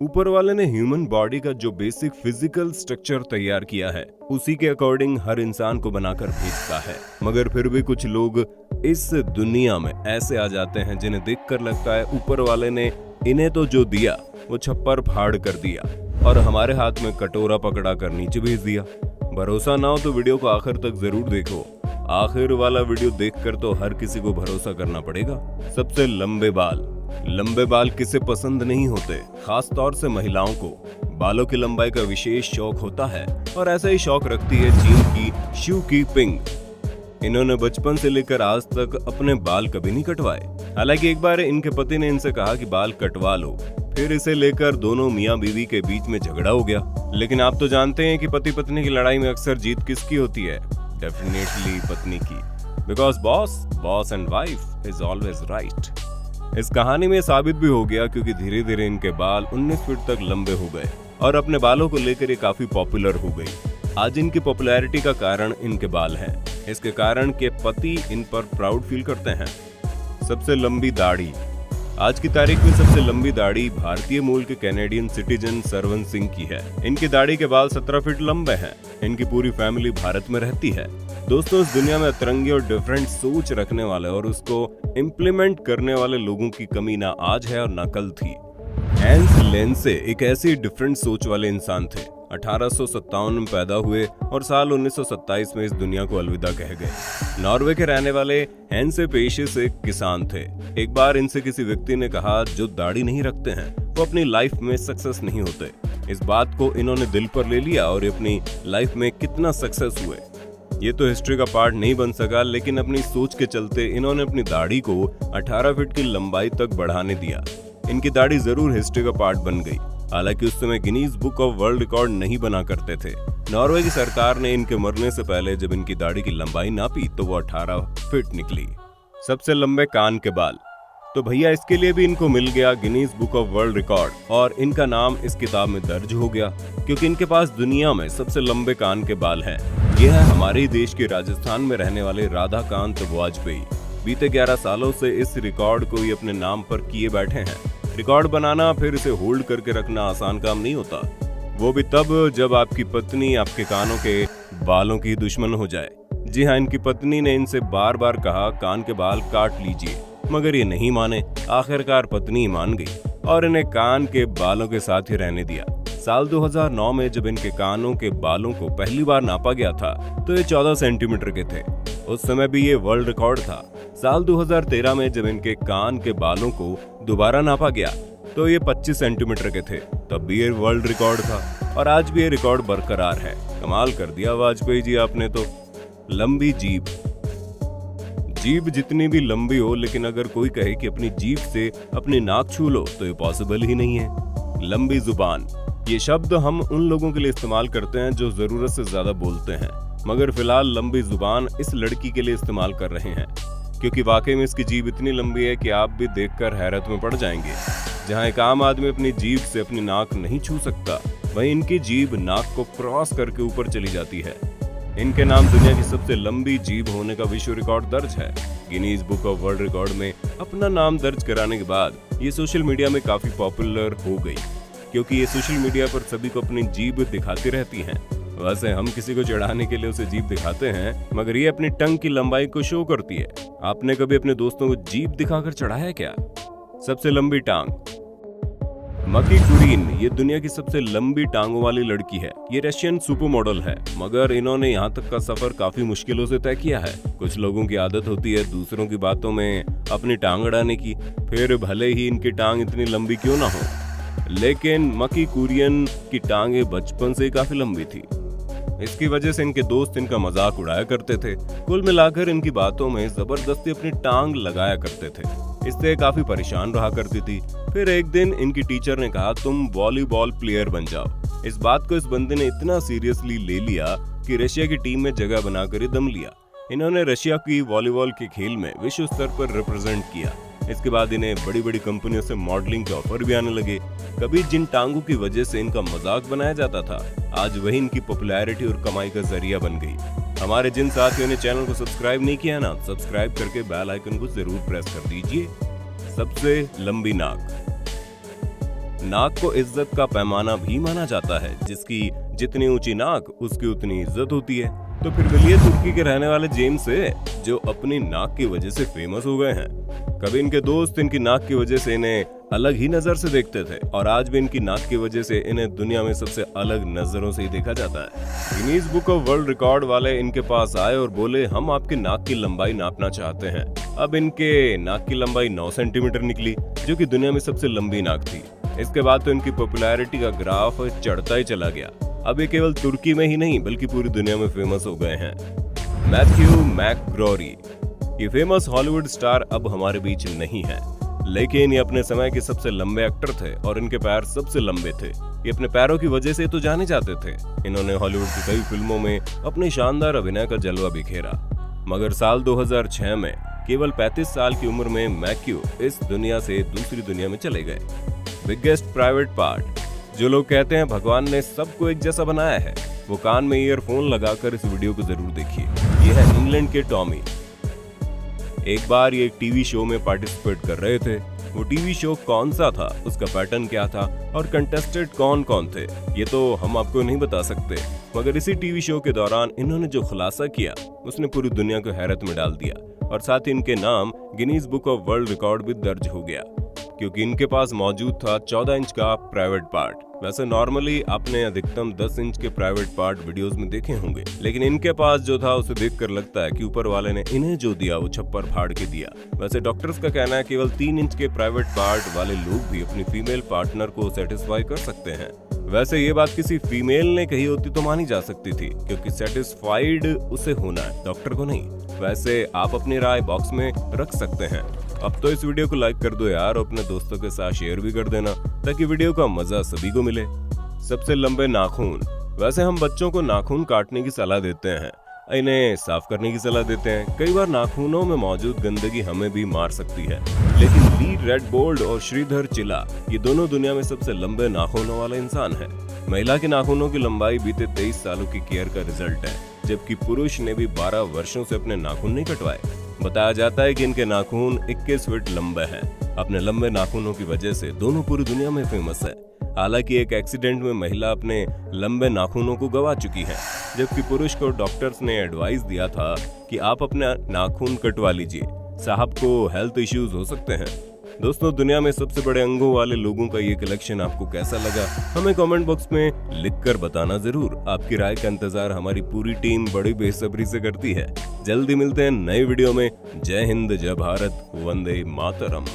ऊपर वाले ने ह्यूमन बॉडी का जो बेसिक फिजिकल स्ट्रक्चर तैयार किया है उसी के अकॉर्डिंग हर इंसान को बनाकर भेजता है। मगर फिर भी कुछ लोग इस दुनिया में ऐसे आ जाते हैं जिन्हें देखकर लगता है ऊपर वाले ने इन्हें तो जो दिया वो छप्पर फाड़ कर दिया और हमारे हाथ में कटोरा पकड़ा कर नीचे भेज दिया। भरोसा ना हो तो वीडियो को आखिर तक जरूर देखो। आखिर वाला वीडियो देखकर तो हर किसी को भरोसा करना पड़ेगा। सबसे लंबे बाल किसे पसंद नहीं होते, खास तौर से महिलाओं को बालों की लंबाई का विशेष शौक होता है और ऐसा ही शौक रखती है चीन की शू की पिंग। इन्होंने बचपन से लेकर आज तक अपने बाल कभी नहीं कटवाए। हालांकि एक बार इनके पति ने इनसे कहा कि बाल कटवा लो, फिर इसे लेकर दोनों मियां बीवी के बीच में झगड़ा हो गया। लेकिन आप तो जानते हैं कि पति पत्नी की लड़ाई में अक्सर जीत किसकी होती है? डेफिनेटली पत्नी की, because boss and wife is always right. इस कहानी में साबित भी हो गया क्योंकि धीरे धीरे इनके बाल 19 फीट तक लंबे हो गए और अपने बालों को लेकर ये काफी पॉपुलर हो गई। आज इनकी पॉपुलैरिटी का कारण इनके बाल हैं। इसके कारण के पति इन पर प्राउड फील करते हैं। सबसे लंबी दाढ़ी। आज की तारीख में सबसे लंबी दाढ़ी भारतीय मूल के कैनेडियन सिटीजन सरवन सिंह की है। इनकी दाढ़ी के बाल 17 फीट लंबे हैं। इनकी पूरी फैमिली भारत में रहती है। दोस्तों, इस दुनिया में अतरंगी और डिफरेंट सोच रखने वाले और उसको इम्प्लीमेंट करने वाले लोगों की कमी ना आज है और ना कल थी। हैंस लेंसे एक ऐसी डिफरेंट सोच वाले इंसान थे। 1857 में पैदा हुए और साल 1927 में इस दुनिया को अलविदा कह गए। नॉर्वे के रहने वाले हैंसे पेशे से किसान थे। एक बार इनसे किसी व्यक्ति ने कहा, जो दाढ़ी नहीं रखते हैं वो अपनी लाइफ में सक्सेस नहीं होते। इस बात को इन्होंने दिल पर ले लिया और अपनी लाइफ में कितना सक्सेस हुए ये तो हिस्ट्री का पार्ट नहीं बन सका, लेकिन अपनी सोच के चलते इन्होंने अपनी दाढ़ी को 18 फीट की लंबाई तक बढ़ाने दिया। इनकी दाढ़ी जरूर हिस्ट्री का पार्ट बन गई। हालांकि उस समय Guinness book of world record नहीं बना करते थे। नॉर्वे की सरकार ने इनके मरने से पहले जब इनकी दाढ़ी की लंबाई नापी तो वो 18 फीट निकली। सबसे लंबे कान के बाल। तो भैया इसके लिए भी इनको मिल गया Guinness book of world record और इनका नाम इस किताब में दर्ज हो गया क्योंकि इनके पास दुनिया में सबसे लंबे कान के बाल हैं। यह है हमारे ही देश के राजस्थान में रहने वाले राधाकांत वाजपेयी। बीते 11 सालों से इस रिकॉर्ड को ही अपने नाम पर किए बैठे हैं। रिकॉर्ड बनाना फिर इसे होल्ड करके रखना आसान काम नहीं होता, वो भी तब जब आपकी पत्नी आपके कानों के बालों की दुश्मन हो जाए। जी हाँ, इनकी पत्नी ने इनसे बार बार कहा कान के बाल काट लीजिए, मगर ये नहीं माने। आखिरकार पत्नी ही मान गई और इन्हें कान के बालों के साथ ही रहने दिया। साल 2009 में जब इनके कानों के बालों को पहली बार नापा गया था तो ये 14 सेंटीमीटर के थे। उस समय भी ये वर्ल्ड रिकॉर्ड था। साल 2013 में जब इनके कान के बालों को दोबारा नापा गया तो ये 25 सेंटीमीटर के थे, तब भी ये वर्ल्ड रिकॉर्ड था और आज भी ये रिकॉर्ड बरकरार है। कमाल कर दिया वाजपेयी जी आपने तो। लंबी जीभ। जीभ जितनी भी लंबी हो, लेकिन अगर कोई कहे कि अपनी जीभ से अपनी नाक छू लो तो ये पॉसिबल ही नहीं है। लंबी जुबान। ये शब्द हम उन लोगों के लिए इस्तेमाल करते हैं जो जरूरत से ज्यादा बोलते हैं, मगर फिलहाल लंबी जुबान इस लड़की के लिए इस्तेमाल कर रहे हैं क्योंकि वाकई में इसकी जीभ इतनी लंबी है कि आप भी देखकर हैरत में पड़ जाएंगे। जहां एक आम आदमी अपनी जीभ से अपनी नाक नहीं छू सकता, वहीं इनकी जीभ नाक को क्रॉस करके ऊपर चली जाती है। इनके नाम दुनिया की सबसे लंबी जीभ होने का विश्व रिकॉर्ड दर्ज है। Guinness book of world record में अपना नाम दर्ज कराने के बाद ये सोशल मीडिया में काफी पॉपुलर हो गई क्योंकि ये सोशल मीडिया पर सभी को अपनी जीभ दिखाती रहती हैं। वैसे हम किसी को चढ़ाने के लिए उसे जीभ दिखाते हैं, मगर ये अपनी टंग की लंबाई को शो करती है। आपने कभी अपने दोस्तों को जीभ दिखाकर चढ़ाया क्या? सबसे लंबी टांग। मकी कुरीन ये दुनिया की सबसे लंबी टांगों वाली लड़की है। ये रशियन सुपर मॉडल है, मगर इन्होंने यहाँ तक का सफर काफी मुश्किलों से तय किया है। कुछ लोगों की आदत होती है दूसरों की बातों में अपनी टांग अड़ाने की, फिर भले ही इनकी टांग इतनी लंबी क्यों ना हो, लेकिन मकी कुरियन की टांगे बचपन से ही काफी लंबी थी। इसकी वजह से इनके दोस्त इनका मजाक उड़ाया करते थे। कुल मिलाकर इनकी बातों में जबरदस्ती अपनी टांग लगाया करते थे। इससे काफी परेशान रहा करती थी। फिर एक दिन इनकी टीचर ने कहा तुम वॉलीबॉल प्लेयर बन जाओ। इस बात को इस बंदे ने इतना सीरियसली ले लिया कि रशिया की टीम में जगह बनाकर ही दम लिया। इन्होंने रशिया की वॉलीबॉल के खेल में विश्व स्तर पर रिप्रेजेंट किया। इसके बाद इन्हें बड़ी बड़ी कंपनियों से मॉडलिंग के ऑफर भी आने लगे। कभी जिन टांगों की वजह से इनका मजाक बनाया जाता था, आज वही इनकी पॉपुलैरिटी और कमाई का जरिया बन गई। हमारे जिन साथियों ने चैनल को सब्सक्राइब नहीं किया ना, सब्सक्राइब करके बेल आइकन को जरूर प्रेस कर दीजिए। सबसे लंबी नाक। नाक को इज्जत का पैमाना भी माना जाता है। जिसकी जितनी ऊंची नाक उसकी उतनी इज्जत होती है। तो फिर मिलिए तुर्की के रहने वाले जेम्स से, जो अपनी नाक की वजह से फेमस हो गए हैं। कभी इनके दोस्त इनकी नाक की वजह से इन्हें अलग ही नजर से देखते थे और आज भी इनकी नाक की वजह से इन्हें दुनिया में सबसे अलग नजरों से ही देखा जाता है। Guinness book of world record वाले इनके पास आए और बोले, हम आपकी नाक की लंबाई नापना चाहते हैं। अब इनके नाक की लंबाई 9 सेंटीमीटर निकली, जो कि दुनिया में सबसे लंबी नाक थी। इसके बाद तो इनकी पॉपुलैरिटी का ग्राफ चढ़ता ही चला गया। अब ये केवल तुर्की में ही नहीं बल्कि पूरी दुनिया में फेमस हो गए हैं। मैथ्यू मैकग्रोरी, ये फेमस हॉलीवुड स्टार अब हमारे बीच नहीं है, लेकिन ये अपने समय के सबसे लंबे एक्टर थे और इनके पैर सबसे लंबे थे। ये अपने पैरों की वजह से तो जाने जाते थे। इन्होंने हॉलीवुड की कई फिल्मों में अपने शानदार अभिनय का जलवा बिखेरा। मगर साल 2006 में केवल 35 साल की उम्र में मैथ्यू इस दुनिया से दूसरी दुनिया में चले गए। बिगेस्ट प्राइवेट पार्ट, जो लोग कहते हैं भगवान ने सबको एक जैसा बनाया है, वो कान में ईयरफोन लगाकर इस वीडियो को जरूर देखिए। ये है इंग्लैंड के टॉमी। एक बार ये एक टीवी शो में पार्टिसिपेट कर रहे थे। वो टीवी शो कौन सा था, उसका पैटर्न क्या था और कंटेस्टेंट कौन कौन थे, ये तो हम आपको नहीं बता सकते। मगर इसी टीवी शो के दौरान इन्होंने जो खुलासा किया उसने पूरी दुनिया को हैरत में डाल दिया और साथ ही इनके नाम Guinness book of world record भी दर्ज हो गया, क्योंकि इनके पास मौजूद था 14 इंच का प्राइवेट पार्ट। वैसे नॉर्मली आपने अधिकतम 10 इंच के प्राइवेट पार्ट वीडियोस में देखे होंगे, लेकिन इनके पास जो था उसे देखकर लगता है कि ऊपर वाले ने इन्हें जो दिया वो छप्पर फाड़ के दिया। वैसे डॉक्टर्स का कहना है केवल 3 इंच के प्राइवेट पार्ट वाले लोग भी अपनी फीमेल पार्टनर को सेटिस्फाई कर सकते हैं। वैसे ये बात किसी फीमेल ने कही होती तो मानी जा सकती थी, क्योंकि सेटिस्फाइड उसे होना है, डॉक्टर को नहीं। वैसे आप अपनी राय बॉक्स में रख सकते हैं। अब तो इस वीडियो को लाइक कर दो यार, और अपने दोस्तों के साथ शेयर भी कर देना ताकि वीडियो का मजा सभी को मिले। सबसे लंबे नाखून, वैसे हम बच्चों को नाखून काटने की सलाह देते हैं, इन्हें साफ करने की सलाह देते हैं। कई बार नाखूनों में मौजूद गंदगी हमें भी मार सकती है, लेकिन ली रेडबोल्ड और श्रीधर चिला ये दोनों दुनिया में सबसे लंबे नाखूनों वाले इंसान हैं। महिला के नाखूनों की लंबाई बीते 23 सालों की केयर का रिजल्ट है, जबकि पुरुष ने भी 12 वर्षों से अपने नाखून नहीं कटवाए। बताया जाता है कि इनके नाखून 21 फीट लंबे हैं। अपने लंबे नाखूनों की वजह से दोनों पूरी दुनिया में फेमस है। हालांकि एक एक्सीडेंट में महिला अपने लंबे नाखूनों को गवा चुकी है, जबकि पुरुष को डॉक्टर्स ने एडवाइस दिया था कि आप अपने नाखून कटवा लीजिए, साहब को हेल्थ इश्यूज हो सकते हैं। दोस्तों, दुनिया में सबसे बड़े अंगों वाले लोगों का ये कलेक्शन आपको कैसा लगा, हमें कमेंट बॉक्स में लिखकर बताना जरूर। आपकी राय का इंतजार हमारी पूरी टीम बड़ी बेसब्री से करती है। जल्दी मिलते हैं नए वीडियो में। जय हिंद, जय भारत, वंदे मातरम।